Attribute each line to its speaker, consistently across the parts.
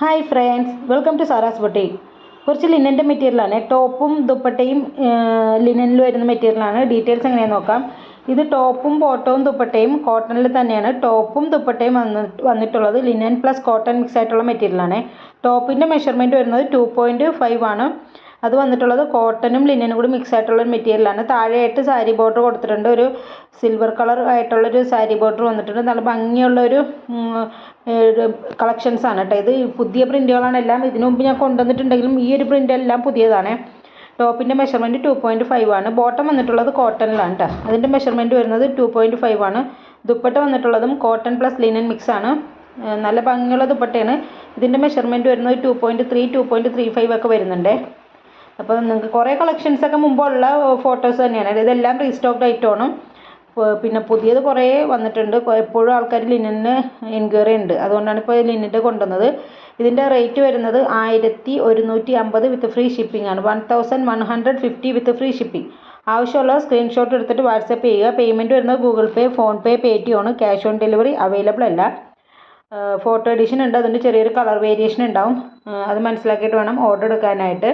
Speaker 1: Hi friends, welcome to Sara's boutique. കുറച്ച് ലിനൻ്റെ മെറ്റീരിയലാണ്. ടോപ്പും ദുപ്പട്ടയും ലിനനിൽ വരുന്ന മെറ്റീരിയലാണ്. ഡീറ്റെയിൽസ് എങ്ങനെയാണെന്ന് നോക്കാം. ഇത് ടോപ്പും ബോട്ടവും ദുപ്പട്ടയും കോട്ടണിൽ തന്നെയാണ്. ടോപ്പും ദുപ്പട്ടയും വന്നിട്ടുള്ളത് ലിനൻ പ്ലസ് കോട്ടൺ മിക്സ് ആയിട്ടുള്ള മെറ്റീരിയലാണ്. ടോപ്പിൻ്റെ മെഷർമെൻറ്റ് വരുന്നത് 2.5 ആണ്. അത് വന്നിട്ടുള്ളത് കോട്ടനും ലിനനും കൂടി മിക്സ് ആയിട്ടുള്ള മെറ്റീരിയലാണ്. താഴെയായിട്ട് സാരി ബോർഡർ കൊടുത്തിട്ടുണ്ട്. ഒരു സിൽവർ കളർ ആയിട്ടുള്ളൊരു സാരി ബോർഡർ വന്നിട്ടുണ്ട്. നല്ല ഭംഗിയുള്ളൊരു കളക്ഷൻസാണ് കേട്ടോ. ഇത് പുതിയ പ്രിൻറ്റുകളാണ് എല്ലാം. ഇതിനു മുമ്പ് ഞാൻ കൊണ്ടുവന്നിട്ടുണ്ടെങ്കിലും ഈ ഒരു പ്രിൻ്റ് എല്ലാം പുതിയതാണ്. ടോപ്പിൻ്റെ മെഷർമെൻറ്റ് 2.5 ആണ്. ബോട്ടം വന്നിട്ടുള്ളത് കോട്ടണിലാണ് കേട്ടോ. അതിൻ്റെ മെഷർമെൻറ്റ് വരുന്നത് 2.5 ആണ്. ദുപ്പട്ട വന്നിട്ടുള്ളതും കോട്ടൺ പ്ലസ് ലിനൻ മിക്സ് ആണ്. നല്ല ഭംഗിയുള്ള ദുപ്പട്ടയാണ്. ഇതിൻ്റെ മെഷർമെൻറ്റ് വരുന്നത് 2.3, 2.35 ഒക്കെ വരുന്നുണ്ട്. അപ്പോൾ നിങ്ങൾക്ക് കുറേ കളക്ഷൻസൊക്കെ മുമ്പുള്ള ഫോട്ടോസ് തന്നെയാണ്. ഇതെല്ലാം റീസ്റ്റോക്ഡ് ഐറ്റമാണ്. പിന്നെ പുതിയത് കുറേ വന്നിട്ടുണ്ട്. എപ്പോഴും ആൾക്കാർ ലിനന് എൻക്വയറി ഉണ്ട്. അതുകൊണ്ടാണ് ഇപ്പോൾ ലിനൻ്റെ കൊണ്ടുവന്നത്. ഇതിൻ്റെ റേറ്റ് വരുന്നത് 1150 വിത്ത് ഫ്രീ ഷിപ്പിംഗ് ആണ്. 1150 വിത്ത് ഫ്രീ ഷിപ്പിംഗ്. ആവശ്യമുള്ള സ്ക്രീൻഷോട്ട് എടുത്തിട്ട് വാട്സപ്പ് ചെയ്യുക. പേയ്മെൻറ്റ് വരുന്നത് ഗൂഗിൾ പേ, ഫോൺ പേ, പേടിഎം ആണ്. ക്യാഷ് ഓൺ ഡെലിവറി അവൈലബിൾ അല്ല. ഫോട്ടോ എഡിഷൻ ഉണ്ട്. അതിൻ്റെ ചെറിയൊരു കളർ വേരിയേഷൻ ഉണ്ടാവും. അത് മനസ്സിലാക്കിയിട്ട് വേണം ഓർഡർ എടുക്കാനായിട്ട്.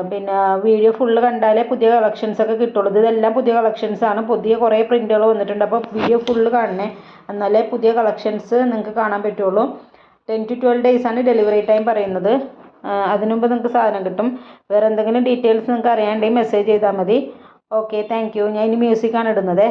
Speaker 1: പിന്നെ വീഡിയോ ഫുള്ള് കണ്ടാലേ പുതിയ കളക്ഷൻസൊക്കെ കിട്ടുള്ളൂ. ഇതെല്ലാം പുതിയ കളക്ഷൻസാണ്. പുതിയ കുറേ പ്രിൻറ്റുകൾ വന്നിട്ടുണ്ട്. അപ്പോൾ വീഡിയോ ഫുള്ള് കാണണേ, എന്നാലേ പുതിയ കളക്ഷൻസ് നിങ്ങൾക്ക് കാണാൻ പറ്റുള്ളൂ. 10 to 12 days ആണ് ഡെലിവറി ടൈം പറയുന്നത്. അതിനു മുമ്പ് നിങ്ങൾക്ക് സാധനം കിട്ടും. വേറെ എന്തെങ്കിലും ഡീറ്റെയിൽസ് നിങ്ങൾക്ക് അറിയാനുണ്ടെങ്കിൽ മെസ്സേജ് ചെയ്താൽ മതി. Okay, thank you. ഞാൻ ഇനി മ്യൂസിക്കാണ് ഇടുന്നത്.